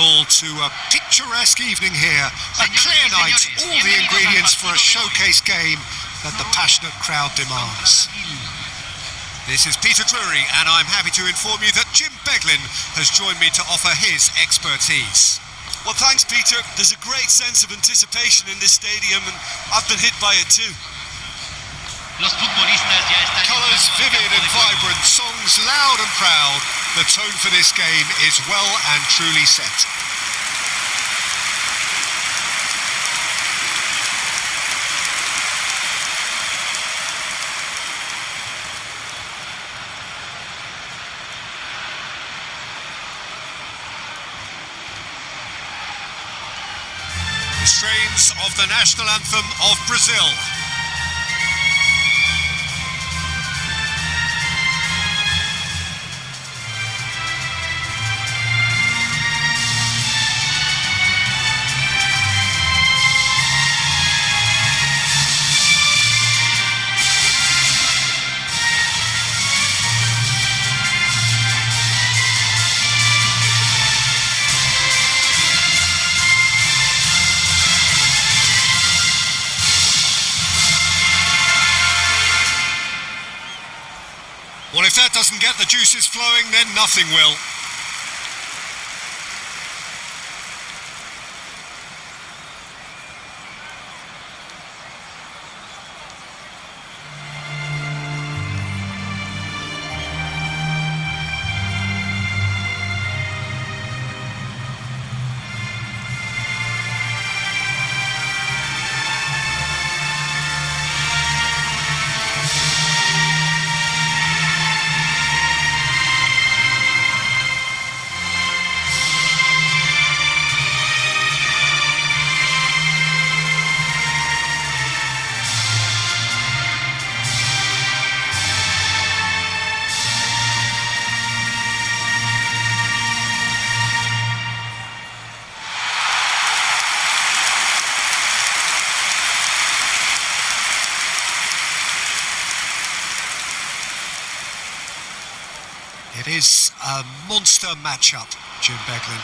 all to a picturesque evening here. A clear night, all the ingredients for a showcase game that the passionate crowd demands. This is Peter Drury, and I'm happy to inform you that Jim Beglin has joined me to offer his expertise. Well, thanks, Peter. There's a great sense of anticipation in this stadium, and I've been hit by it too. Colours vivid and vibrant, songs loud and proud. The tone for this game is well and truly set. The strains of the national anthem of Brazil. Well, if that doesn't get the juices flowing, then nothing will. It is a monster matchup, Jim Beglin.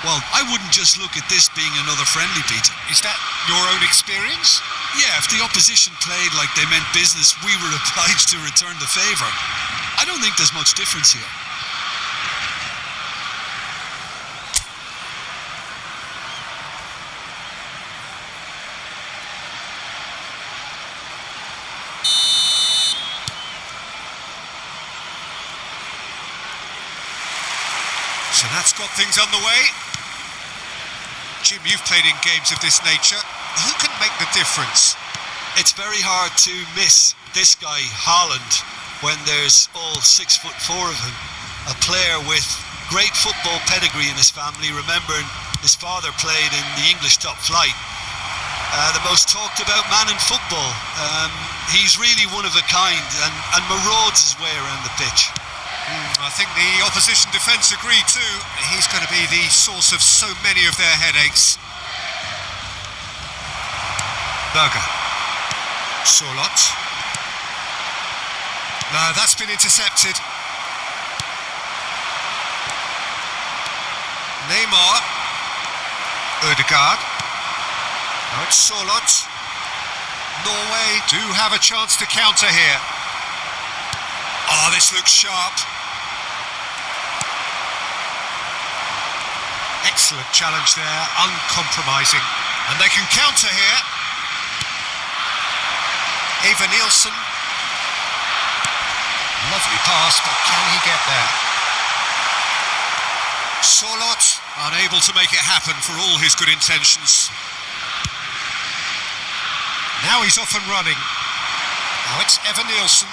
Well, I wouldn't just look at this being another friendly, Peter. Is that your own experience? Yeah, if the opposition played like they meant business, we were obliged to return the favour. I don't think there's much difference here. So that's got things underway. Jim, you've played in games of this nature. Who can make the difference? It's very hard to miss this guy, Haaland, when there's all 6'4" of him. A player with great football pedigree in his family. Remembering his father played in the English top flight. The most talked about man in football. He's really one of a kind and marauds his way around the pitch. I think the opposition defence agree too. He's going to be the source of so many of their headaches. Berger. Sorlot. No, that's been intercepted. Neymar. Ødegaard. Now it's Sorlot. Norway do have a chance to counter here. Oh, this looks sharp. Excellent challenge there, uncompromising. And they can counter here. Eva Nielsen. Lovely pass, but can he get there? Sorlot, unable to make it happen for all his good intentions. Now he's off and running. Now it's Eva Nielsen.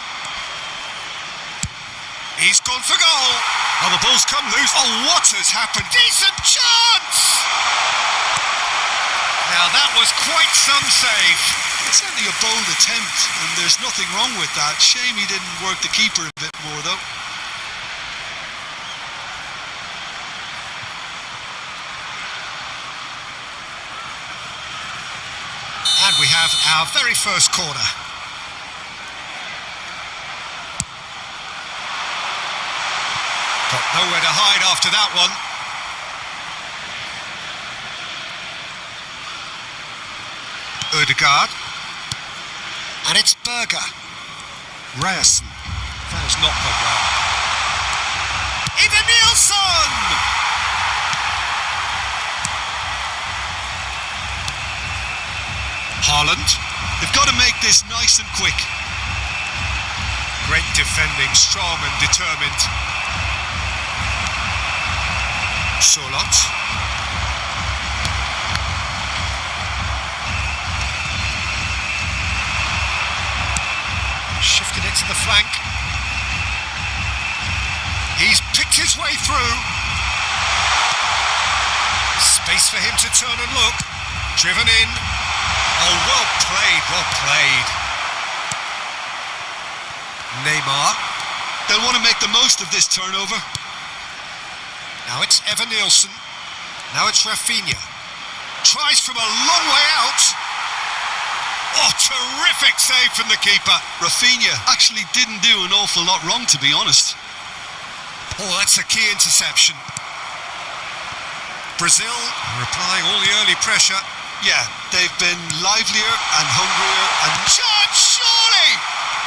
He's gone for goal. Oh, the ball's come loose. Oh, what has happened? Decent chance! Now that was quite some save. It's certainly a bold attempt, and there's nothing wrong with that. Shame he didn't work the keeper a bit more, though. And we have our very first corner. Got nowhere to hide after that one. Ødegaard. And it's Berger. Ryerson. That has not gone well. Even Nielsen! Haaland. They've got to make this nice and quick. Great defending, strong and determined. Solot. Shifted it to the flank. He's picked his way through. Space for him to turn and look. Driven in. Oh, well played, well played. Neymar. They'll want to make the most of this turnover. Now it's Evan Nielsen. Now it's Rafinha. Tries from a long way out. Oh, terrific save from the keeper. Rafinha actually didn't do an awful lot wrong, to be honest. Oh, that's a key interception. Brazil replying all the early pressure. Yeah, they've been livelier and hungrier and... Shot, surely!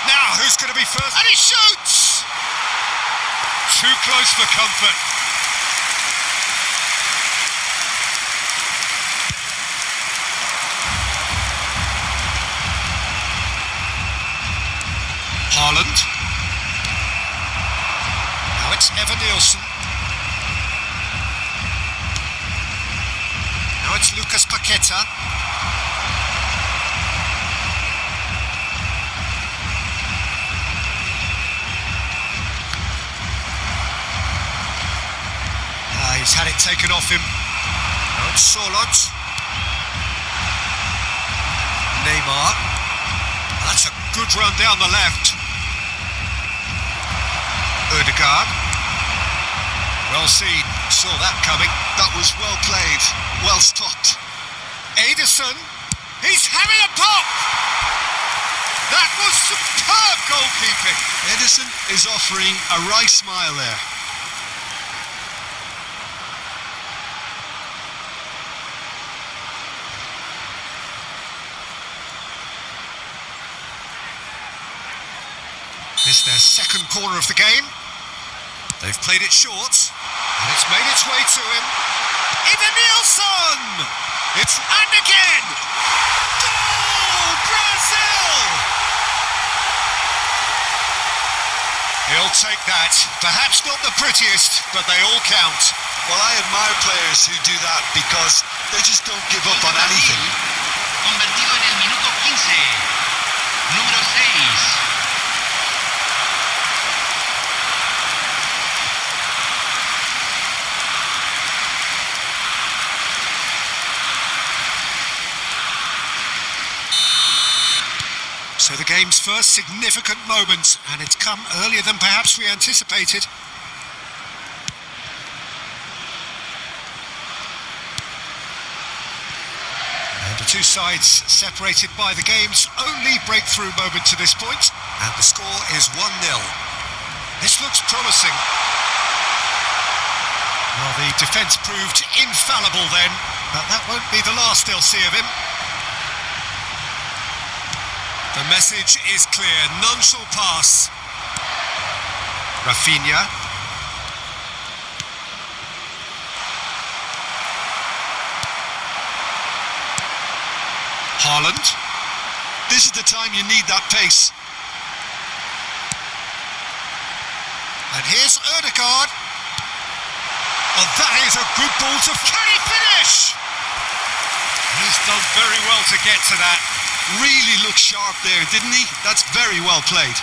Now, who's going to be first? And he shoots! Too close for comfort. Haaland. Now it's Evan Nielsen. Now it's Lucas Paqueta. He's had it taken off him. Now it's Solot. Neymar. That's a good run down the left. Ødegaard. Well seen. Saw that coming. That was well played. Well stopped. Ederson. He's having a pop. That was superb goalkeeping. Ederson is offering a wry smile there. This their second corner of the game. They've played it short, and it's made its way to him. Even Nielsen! It's and again! Goal! Brazil! He'll take that. Perhaps not the prettiest, but they all count. Well, I admire players who do that because they just don't give up on anything. Convertido en el minuto 15. Número 6. So the game's first significant moment, and it's come earlier than perhaps we anticipated. And the two sides separated by the game's only breakthrough moment to this point, and the score is 1-0. This looks promising. Well, the defence proved infallible then, but that won't be the last they'll see of him. The message is clear, none shall pass. Rafinha. Haaland. This is the time you need that pace. And here's Ødegaard. Oh, that is a good ball to... Can he finish? He's done very well to get to that. Really looked sharp there, didn't he? That's very well played.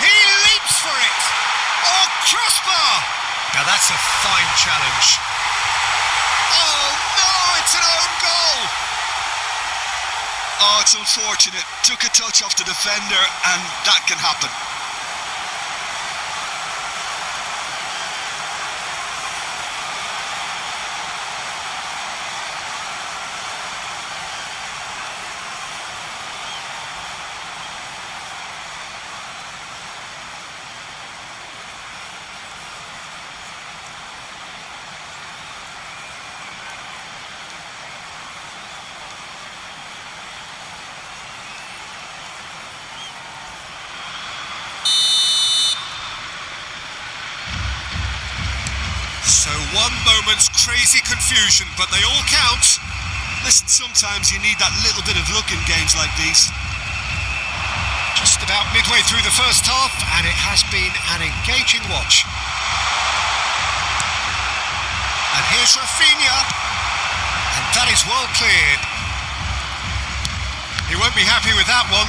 He leaps for it. Oh, crossbar. Now that's a fine challenge. Oh no, it's an own goal! Oh, it's unfortunate. Took a touch off the defender and that can happen. one moment's crazy confusion, but they all count. Listen, sometimes you need that little bit of luck in games like these. Just about midway through the first half, and it has been an engaging watch. And here's Rafinha, and that is well cleared. He won't be happy with that one.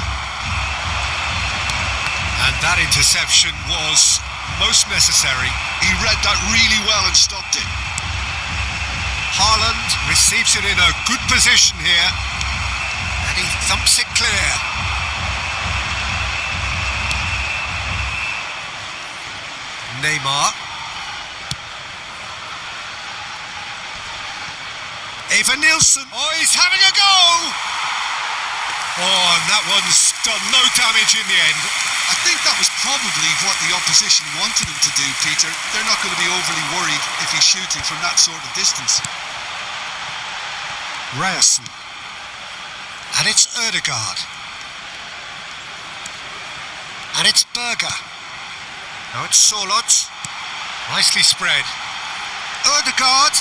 And that interception was most necessary. He read that really well and stopped it. Haaland receives it in a good position here, and he thumps it clear. Neymar. Eva Nielsen. Oh, he's having a go! Oh, and that one's done no damage in the end. I think that was probably what the opposition wanted him to do, Peter. They're not going to be overly worried if he's shooting from that sort of distance. Ryerson. And it's Ødegaard. And it's Berger. Now it's Solot. Nicely spread. Ødegaard.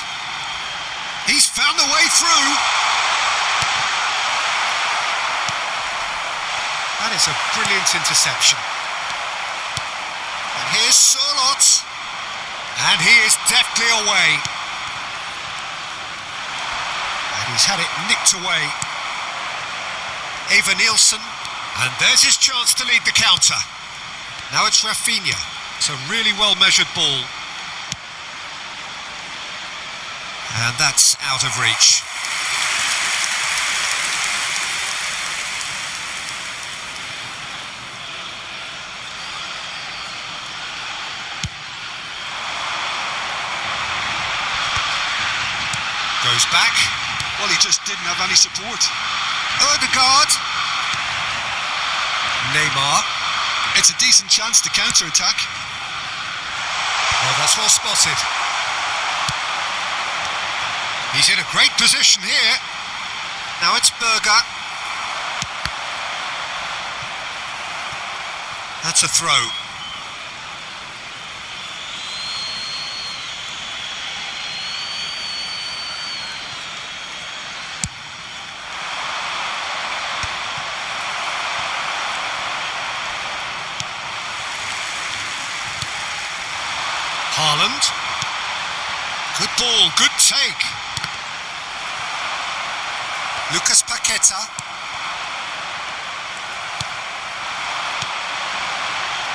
He's found a way through. That is a brilliant interception. And here's Solot. And he is deftly away. And he's had it nicked away. Eva Nielsen. And there's his chance to lead the counter. Now it's Rafinha. It's a really well-measured ball. And that's out of reach. Goes back. Well, he just didn't have any support. Ødegaard. Neymar. It's a decent chance to counter-attack. Oh, that's well spotted. He's in a great position here. Now it's Berger. That's a throw. Haaland. Good ball, good take. Lucas Paqueta.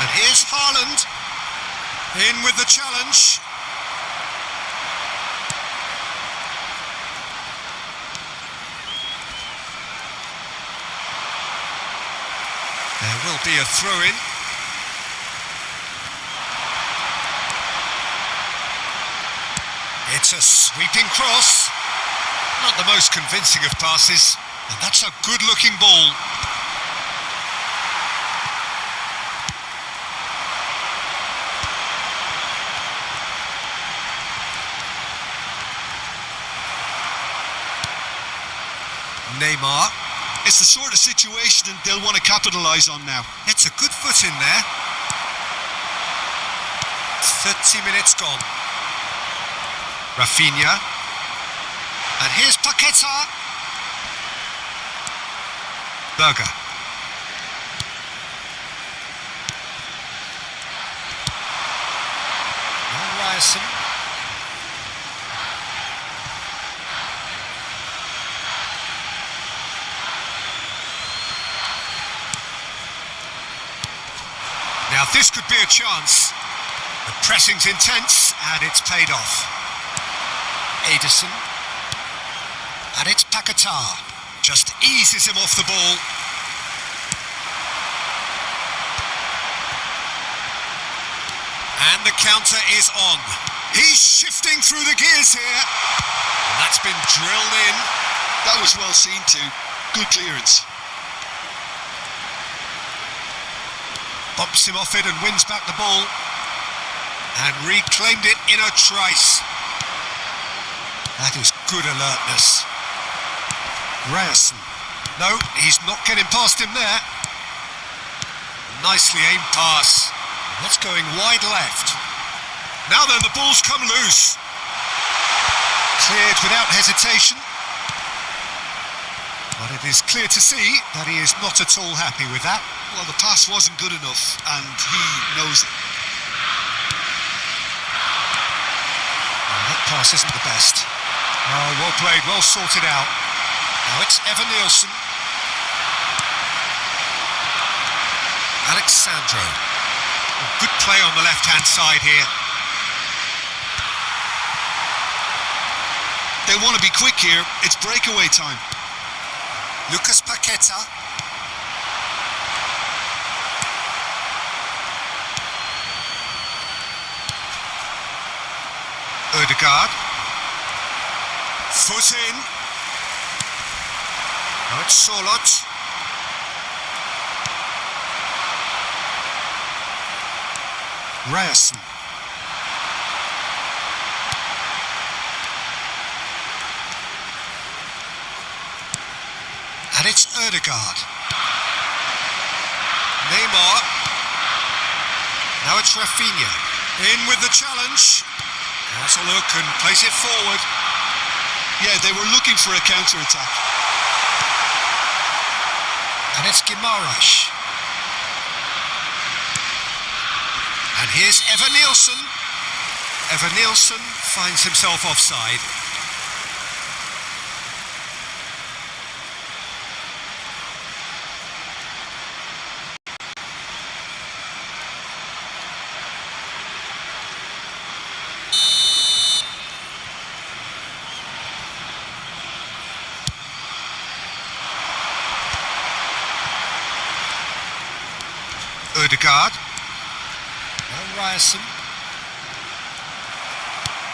And here's Haaland. In with the challenge. There will be a throw-in. It's a sweeping cross. Not the most convincing of passes. And that's a good-looking ball. Neymar. It's the sort of situation they'll want to capitalise on now. It's a good foot in there. 30 minutes gone. Rafinha. And here's Paqueta. Berger. Now Ryerson. Now this could be a chance. The pressing's intense and it's paid off. Ederson. And it's Paqueta. Just eases him off the ball. And the counter is on. He's shifting through the gears here. And that's been drilled in. That was well seen too. Good clearance. Bumps him off it and wins back the ball. And reclaimed it in a trice. That is good alertness. Ryerson. No, he's not getting past him there. Nicely aimed pass. That's going wide left. Now then, the ball's come loose. Cleared without hesitation. But it is clear to see that he is not at all happy with that. Well, the pass wasn't good enough, and he knows it. Oh, that pass isn't the best. Oh, well played, well sorted out. Now it's Evan Nielsen. Alexandro. Oh, good play on the left-hand side here. They want to be quick here. It's breakaway time. Lucas Paqueta. Ødegaard. Foot in. Now it's Sorloth. Ryerson. And it's Ødegaard. Neymar. Now it's Rafinha. In with the challenge. Has a look and plays it forward. Yeah, they were looking for a counter-attack. And it's Guimaraes. And here's Evan Nielsen. Evan Nielsen finds himself offside. Ødegaard. Now Ryerson.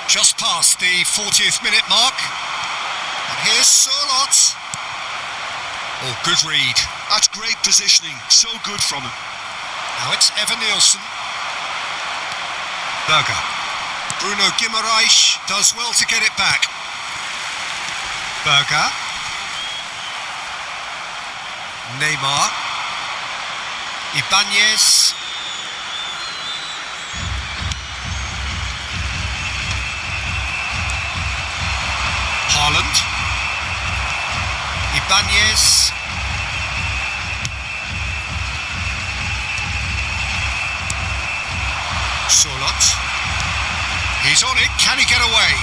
Just past the 40th minute mark. And here's Sorloth. Oh, good read. That's great positioning. So good from him. Now it's Evan Nielsen. Berger. Bruno Guimaraes does well to get it back. Berger. Neymar. Ibanez. Haaland. Ibanez. Sorloth. He's on it. Can he get away?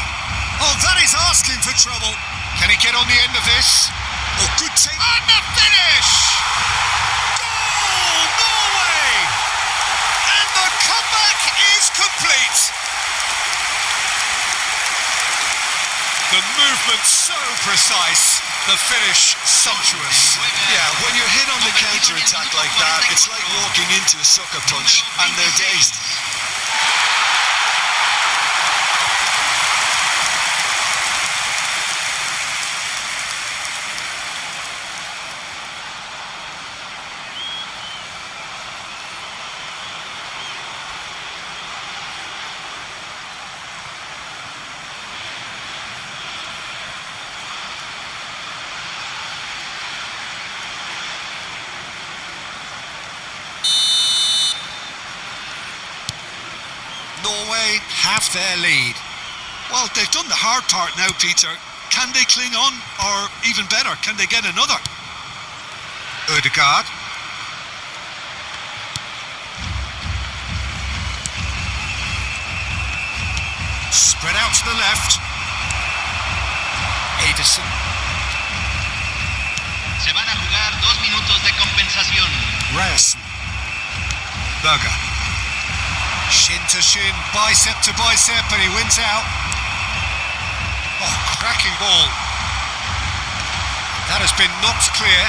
Oh, that is asking for trouble. Can he get on the end of this? Oh, good take. And the finish! Goal, Norway! And the comeback is complete. The movement so precise, the finish sumptuous. Yeah, when you're hit on the counter-attack like that, it's like walking into a sucker punch and they're dazed. Norway have their lead. Well, they've done the hard part now, Peter. Can they cling on? Or even better, can they get another? Ødegaard. Spread out to the left. Ederson. Se van a jugar 2 minutos de compensación. Ryerson. Berger. Shin to shin, bicep to bicep, and he wins out. Oh, cracking ball. That has been knocked clear.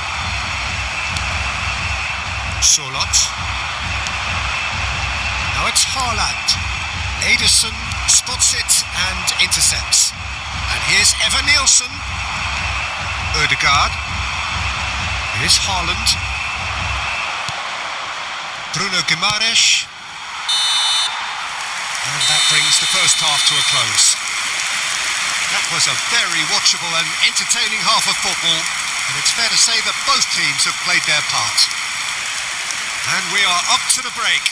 Sorloth. Now it's Haaland. Ederson spots it and intercepts. And here's Evan Nielsen. Ødegaard. Here's Haaland. Bruno Guimaraes. And that brings the first half to a close. That was a very watchable and entertaining half of football, and it's fair to say that both teams have played their part. And we are up to the break.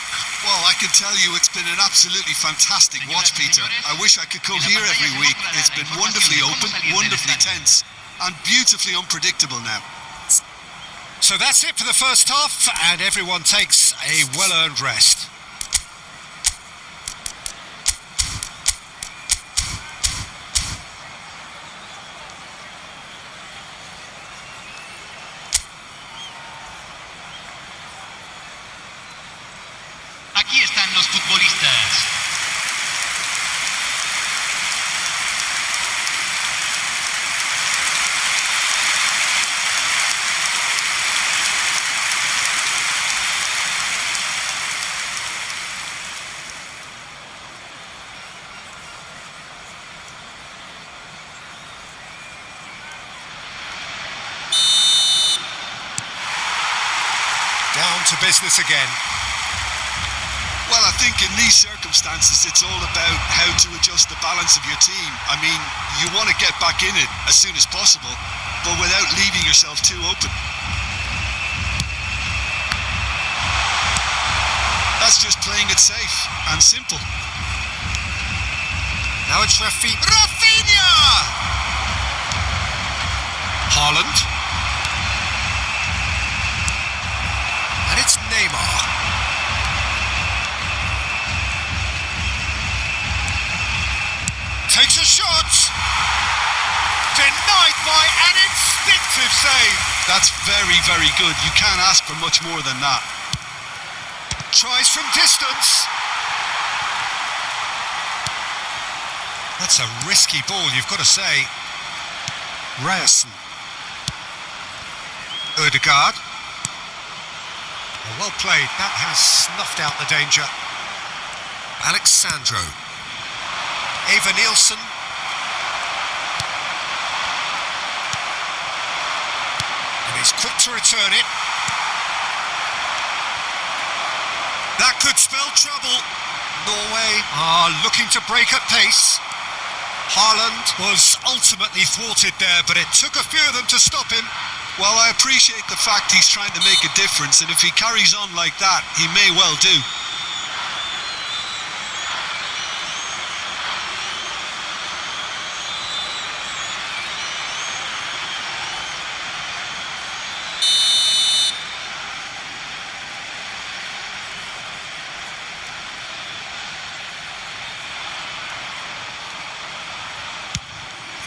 Well, I can tell you it's been an absolutely fantastic watch, Peter. I wish I could come here every week. It's been wonderfully open, wonderfully tense, and beautifully unpredictable now. So that's it for the first half, and everyone takes a well-earned rest. Aquí están los futbolistas. Down to business again. Well, I think in these circumstances, it's all about how to adjust the balance of your team. I mean, you want to get back in it as soon as possible, but without leaving yourself too open. That's just playing it safe and simple. Now it's Rafinha! Haaland. And it's Neymar. Takes a shot. Denied by an instinctive save. That's very, very good. You can't ask for much more than that. Tries from distance. That's a risky ball, you've got to say. Ryerson. Ødegaard. Well played. That has snuffed out the danger. Alexandro. Eva Nielsen. And he's quick to return it. That could spell trouble. Norway are looking to break at pace. Haaland was ultimately thwarted there, but it took a few of them to stop him. Well, I appreciate the fact he's trying to make a difference, and if he carries on like that, he may well do.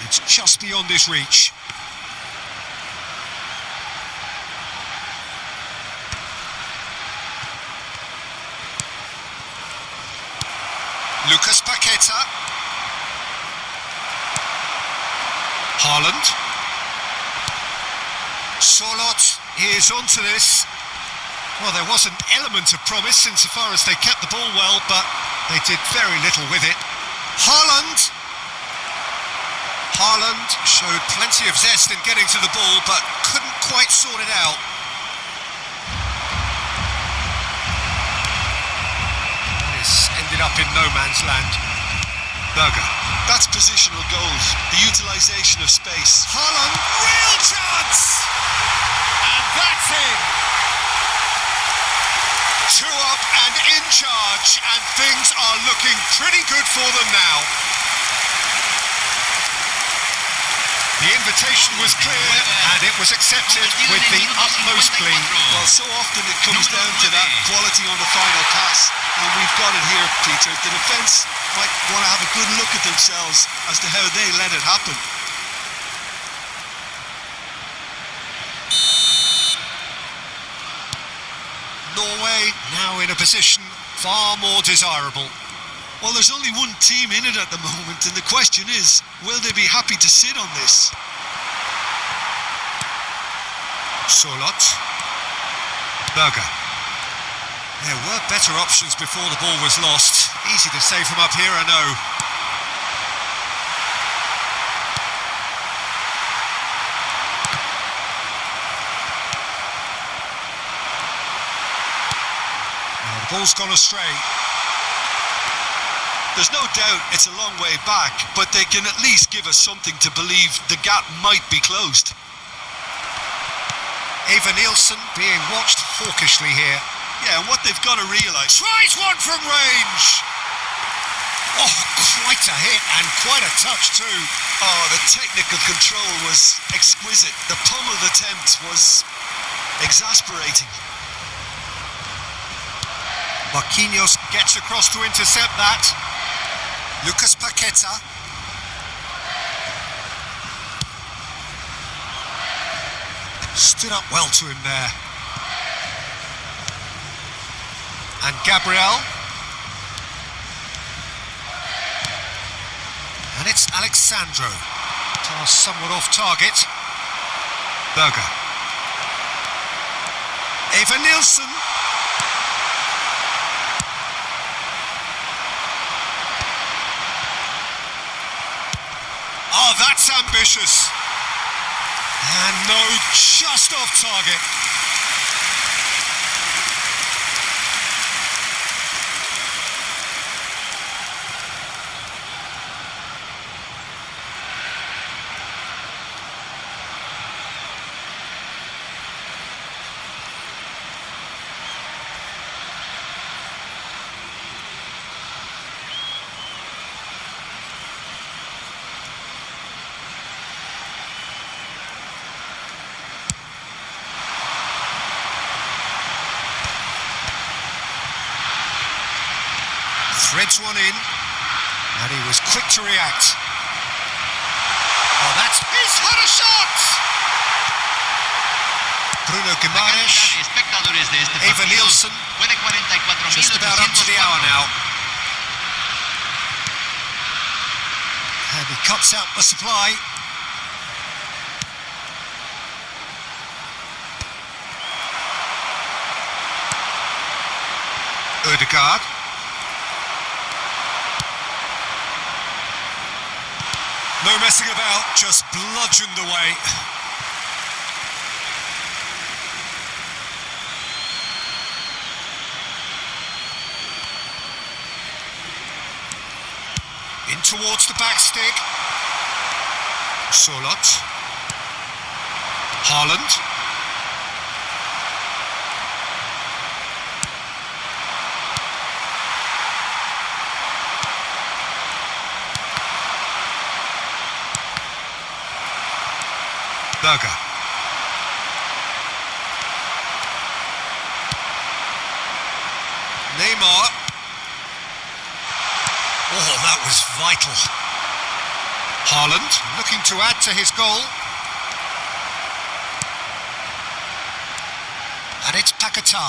It's just beyond his reach. Lucas Paqueta. Haaland. Solot is onto this. Well, there was an element of promise insofar as they kept the ball well, but they did very little with it. Haaland showed plenty of zest in getting to the ball, but couldn't quite sort it out. Ended up in no man's land. Berger. That's positional goals, the utilisation of space. Haaland, real chance! And that's in. 2 up and in charge, and things are looking pretty good for them now. The invitation was clear, and it was accepted with the utmost glee. Well, so often it comes down to that quality on the final pass, and we've got it here, Peter. The defence might want to have a good look at themselves as to how they let it happen. Norway now in a position far more desirable. Well, there's only one team in it at the moment, and the question is, will they be happy to sit on this? Solot. Berger. There were better options before the ball was lost. Easy to say from up here, I know. Now the ball's gone astray. There's no doubt it's a long way back, but they can at least give us something to believe the gap might be closed. Eva Nielsen being watched hawkishly here. Yeah, and what they've got to realise... Tries one from range. Oh, quite a hit and quite a touch too. Oh, the technical control was exquisite. The pummeled attempt was exasperating. Marquinhos gets across to intercept that. Lucas Paqueta. Stood up well to him there. And Gabriel. And it's Alexandro. Pass somewhat off target. Berger. Eva Nielsen. Oh, that's ambitious. And no, just off target. Threads one in, and he was quick to react. Oh, that's... He's had a shot! Bruno Guimaraes, Eva Nielsen, just about up to the hour now. And he cuts out the supply. Ødegaard. No messing about, just bludgeoned away. In towards the back stick. Solot. Haaland. Berger. Neymar. Oh, that was vital. Haaland looking to add to his goal. And it's Paqueta.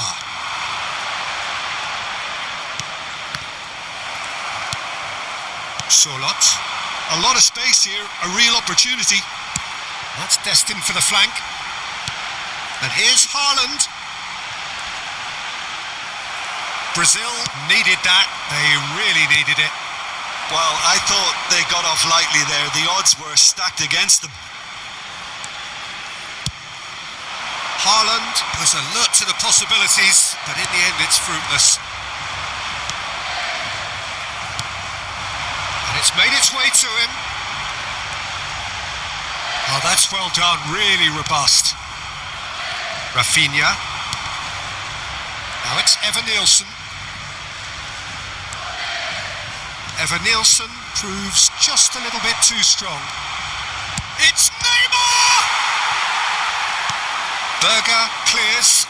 Solot. A lot of space here, a real opportunity. That's destined for the flank. And here's Haaland. Brazil needed that. They really needed it. Well, I thought they got off lightly there. The odds were stacked against them. Haaland was alert to the possibilities, but in the end it's fruitless. And it's made its way to him. Oh, that's well done, really robust. Rafinha. Now it's Eva Nielsen. Eva Nielsen proves just a little bit too strong. It's Neymar! Berger clears.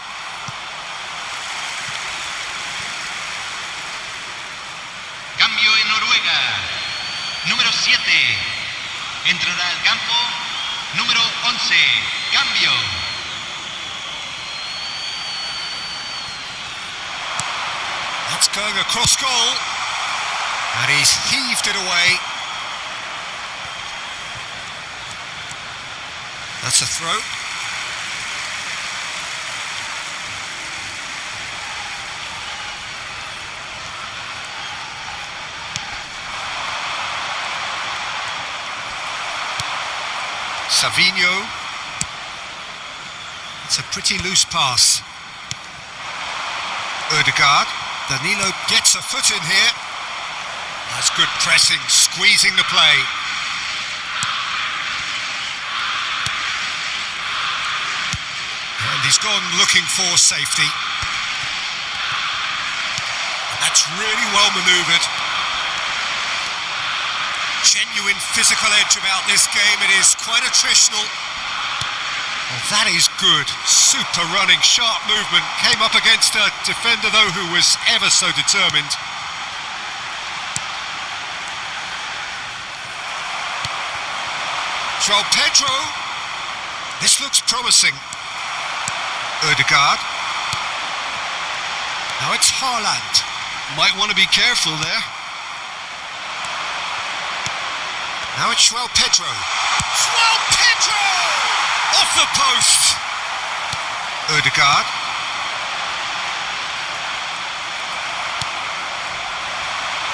Cambio en Noruega. Número 7. Entrará al campo. Número 11. Cambio. That's going across goal. And he's heaved it away. That's a throw. Savinho. It's a pretty loose pass. Ødegaard. Danilo gets a foot in here. That's good pressing, squeezing the play. And he's gone looking for safety. That's really well manoeuvred. Genuine physical edge about this game. It is quite attritional. Oh, that is good. Super running, sharp movement. Came up against a defender, though, who was ever so determined. João Pedro. This looks promising. Ødegaard. Now it's Haaland. Might want to be careful there. Now it's João Pedro. João Pedro! Off the post. Ødegaard.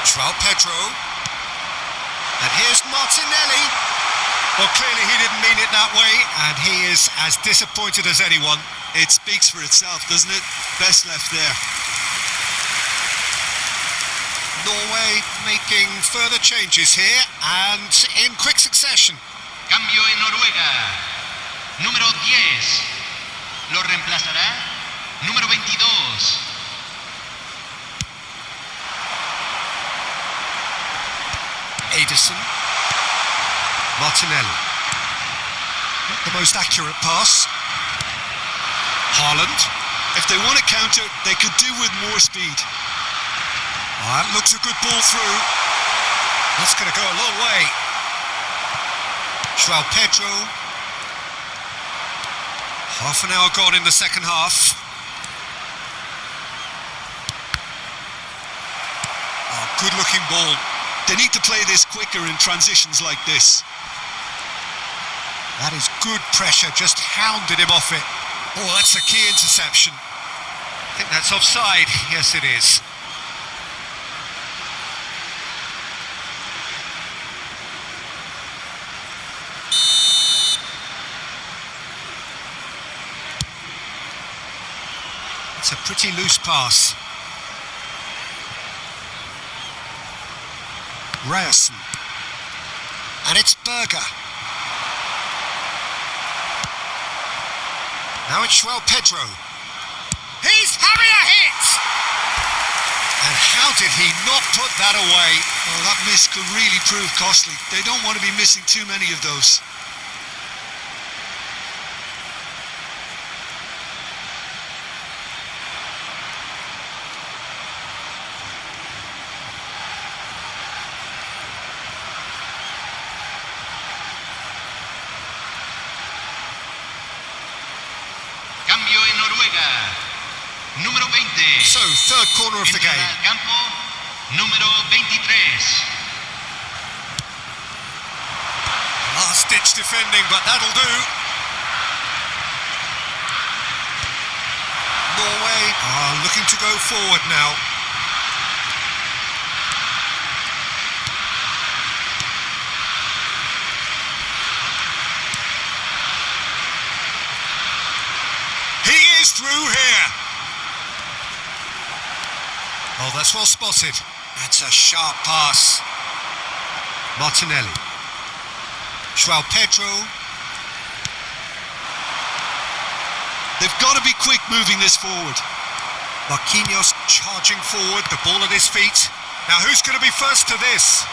João Pedro. And here's Martinelli. Well, clearly he didn't mean it that way, and he is as disappointed as anyone. It speaks for itself, doesn't it? Best left there. Norway making further changes here, and in quick succession. Cambio en Noruega. Número 10. Lo reemplazará. Número 22. Ederson. Martinelli. Not the most accurate pass. Haaland. If they want to counter, they could do with more speed. That looks a good ball through. That's going to go a long way. João Pedro. Half an hour gone in the second half. Oh, good looking ball. They need to play this quicker in transitions like this. That is good pressure, just hounded him off it. Oh, that's a key interception. I think that's offside. Yes, it is. It's a pretty loose pass. Ryerson. And it's Berger. Now it's João Pedro. He's having a hit! And how did he not put that away? Oh, that miss could really prove costly. They don't want to be missing too many of those. Cambio en Noruega. Número 20. So, third corner of the Entrará game. al campo. Número 23. Last-ditch defending, but that'll do. Norway are looking to go forward now. He is through here. Oh, that's well spotted. That's a sharp pass. Martinelli. João Pedro. They've got to be quick moving this forward. Marquinhos charging forward, the ball at his feet. Now who's going to be first to this?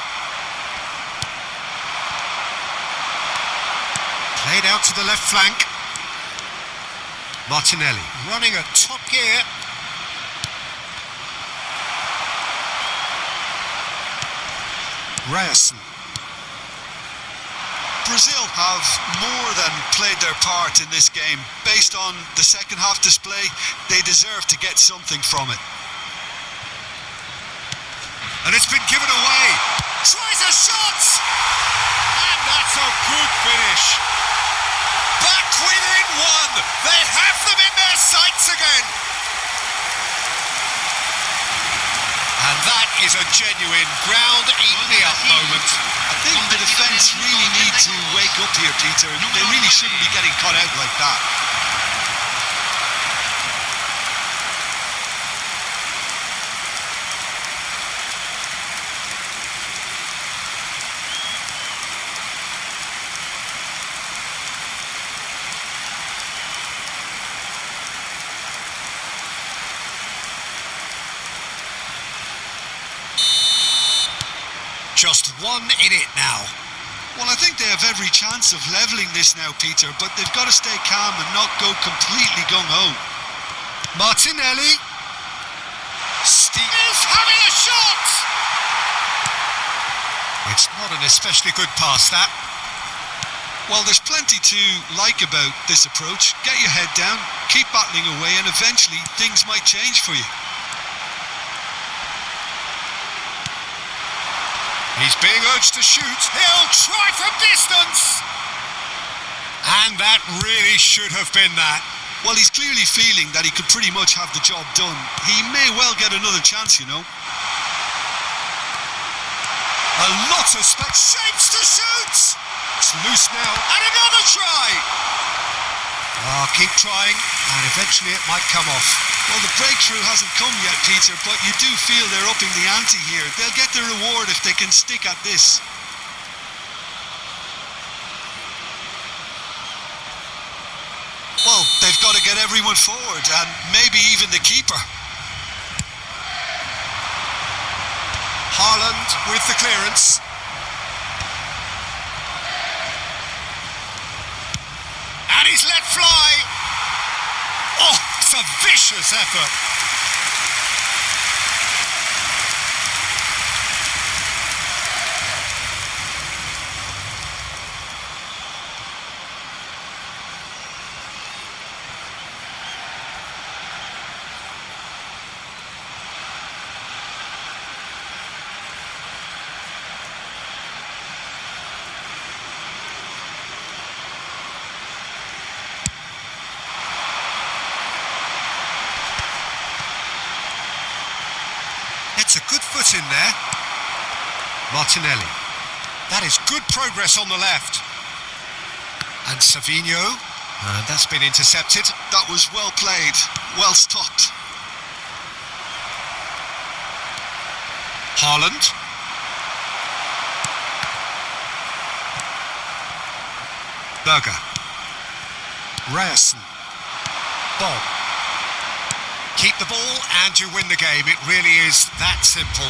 Played out to the left flank. Martinelli running at top gear. Ryerson. Brazil have more than played their part in this game. Based on the second half display, they deserve to get something from it. And it's been given away. Tries a shot! And that's a good finish. Back within one. They have them in their sights again. And that is a genuine ground-eat-me-up moment. I think the defence really need to wake up here, Peter. They really shouldn't be getting caught out like that. Just one in it now. Well, I think they have every chance of levelling this now, Peter, but they've got to stay calm and not go completely gung-ho. Martinelli. Steve is having a shot! It's not an especially good pass, that. Well, there's plenty to like about this approach. Get your head down, keep battling away, and eventually things might change for you. He's being urged to shoot. He'll try from distance. And that really should have been that. Well, he's clearly feeling that he could pretty much have the job done. He may well get another chance, you know. A lot of space. Shapes to shoot. It's loose now. And another try. Keep trying, and eventually it might come off. Well, the breakthrough hasn't come yet, Peter, but you do feel they're upping the ante here. They'll get their reward if they can stick at this. Well, they've got to get everyone forward, and maybe even the keeper. Haaland with the clearance. And he's let fly. Oh, it's a vicious effort. It's a good foot in there. Martinelli. That is good progress on the left. And Savinho. And that's been intercepted. That was well played, well stopped. Haaland. Berger. Ryerson. Bob. Keep the ball and you win the game. It really is that simple.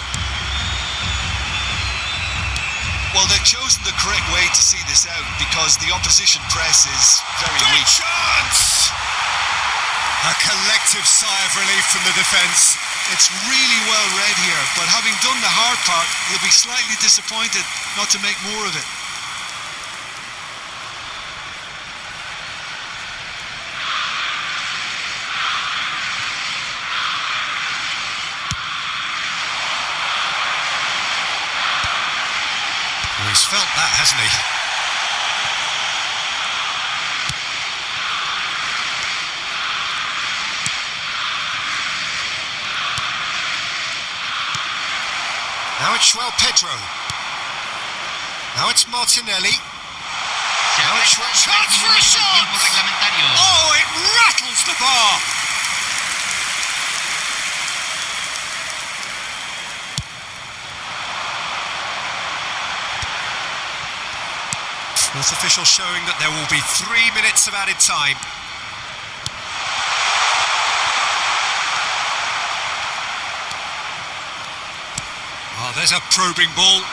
Well, they've chosen the correct way to see this out because the opposition press is very weak. Chance! A collective sigh of relief from the defence. It's really well read here, but having done the hard part, he'll be slightly disappointed not to make more of it. He's felt that, hasn't he? Now it's Pedro. Now it's Martinelli. Now it's chance for a shot! Oh, it rattles the bar! Fourth official showing that there will be 3 minutes of added time. Oh, there's a probing ball.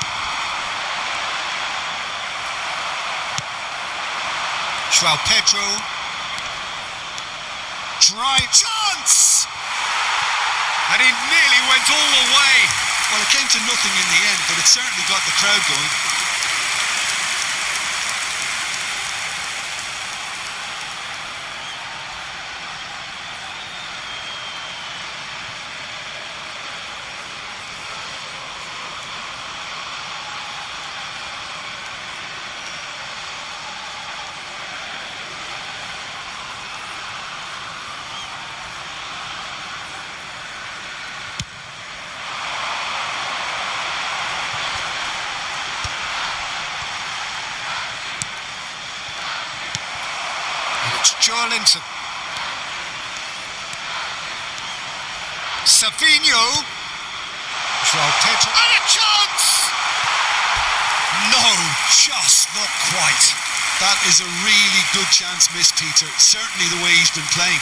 Pedro. Try chance! And he nearly went all the way. Well, it came to nothing in the end, but it certainly got the crowd going. Joelinton. Savinho. Pedro. And a chance! No, just not quite. That is a really good chance missed, Peter. Certainly the way he's been playing.